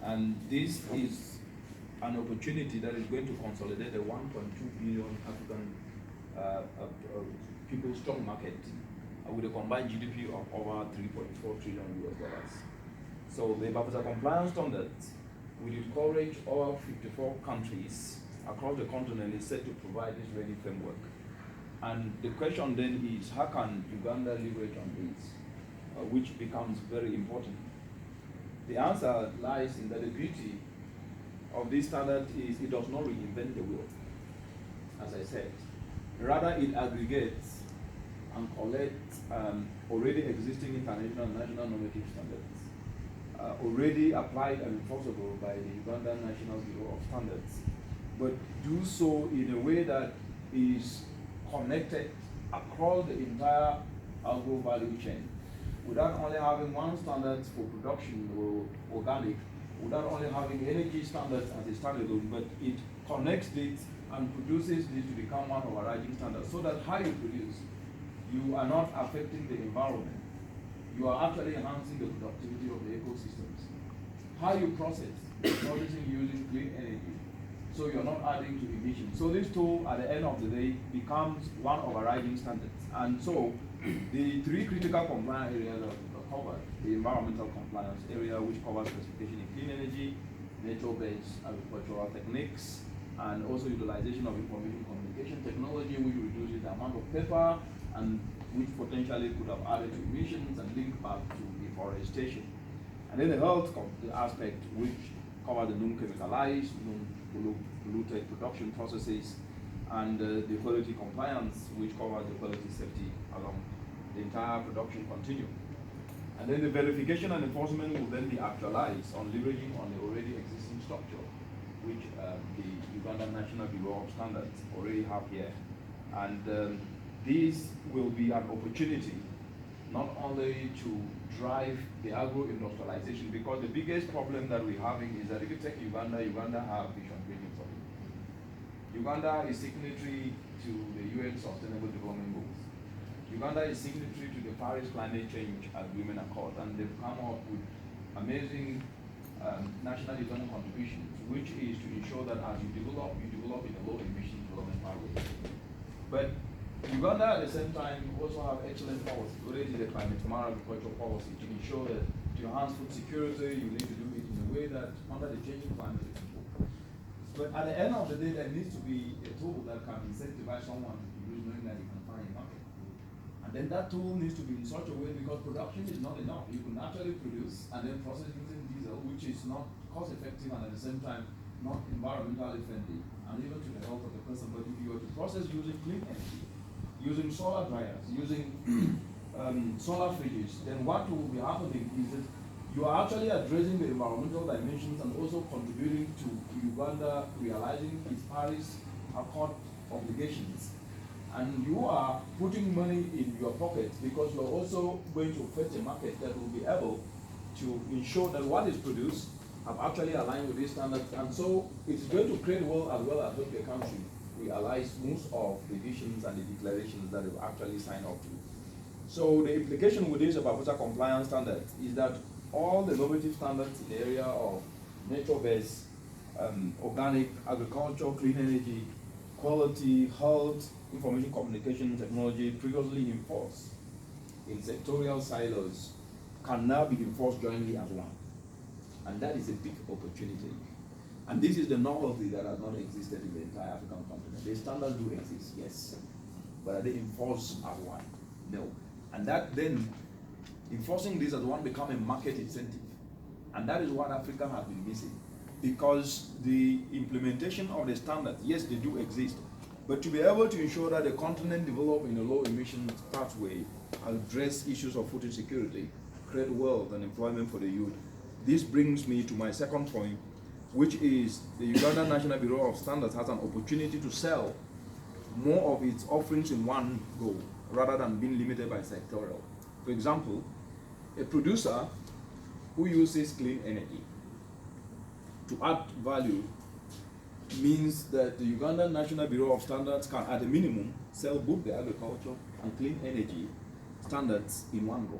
And this is an opportunity that is going to consolidate a 1.2 billion African people stock market with a combined GDP of over 3.4 trillion US dollars. So the Bafisa compliance standards will encourage all 54 countries across the continent is set to provide this ready framework. And the question then is, how can Uganda leverage on this, which becomes very important? The answer lies in that the beauty of this standard is it does not reinvent the wheel, as I said. Rather, it aggregates and collects already existing international and national normative standards, already applied and enforceable by the Ugandan National Bureau of Standards, but do so in a way that is connected across the entire agro value chain, without only having one standard for production or organic, without only having energy standards as a standalone, but it connects it and produces this to become one overriding standard, so that how you produce, you are not affecting the environment. You are actually enhancing the productivity of the ecosystems. How you process using clean energy, so you're not adding to emissions. So this tool, at the end of the day, becomes one overriding standard. And so the three critical compliance areas are covered: the environmental compliance area, which covers specification in clean energy, nature-based agricultural techniques, and also utilization of information communication technology, which reduces the amount of paper and which potentially could have added to emissions and link back to deforestation. And then the health aspect, which covers the non-chemicalized, non-polluted production processes, and the quality compliance, which covers the quality safety along the entire production continuum. And then the verification and enforcement will then be actualized on leveraging on the already existing structure, which the Ugandan National Bureau of Standards already have here. And this will be an opportunity not only to drive the agro-industrialization, because the biggest problem that we're having is that if you take Uganda, Uganda have vision building for it. Uganda is signatory to the UN Sustainable Development Goals. Uganda is signatory to the Paris Climate Change Agreement Accord, and they've come up with amazing national development contributions, which is to ensure that as you develop in a low emission development pathway. But Uganda at the same time also have excellent policy, already the climate smart agricultural policy, to ensure that to enhance food security, you need to do it in a way that under the changing climate. But at the end of the day, there needs to be a tool that can incentivize someone to produce, knowing that you can find a market. And then that tool needs to be in such a way, because production is not enough. You can actually produce and then process using diesel, which is not cost effective and at the same time not environmentally friendly, and even to the health of the person. But if you were to process using clean energy, using solar dryers, using solar fridges, then what will be happening is that you are actually addressing the environmental dimensions and also contributing to Uganda realizing its Paris Accord obligations. And you are putting money in your pocket, because you're also going to fetch a market that will be able to ensure that what is produced have actually aligned with these standards. And so it's going to create wealth as well as help the country realize most of the visions and the declarations that they've actually signed up to. So the implication with this about water compliance standards is that all the normative standards in the area of nature-based, organic, agriculture, clean energy, quality, health, information communication technology previously enforced in sectorial silos can now be enforced jointly as one. And that is a big opportunity. And this is the novelty that has not existed in the entire African continent. The standards do exist, yes, but are they enforced as one? No. And that then, enforcing this as one become a market incentive. And that is what Africa has been missing. Because the implementation of the standards, yes, they do exist, but to be able to ensure that the continent develop in a low emission pathway, address issues of food insecurity, create wealth and employment for the youth. This brings me to my second point, which is the Uganda National Bureau of Standards has an opportunity to sell more of its offerings in one go, rather than being limited by sectorial. For example, a producer who uses clean energy to add value means that the Uganda National Bureau of Standards can, at a minimum, sell both the agriculture and clean energy standards in one go.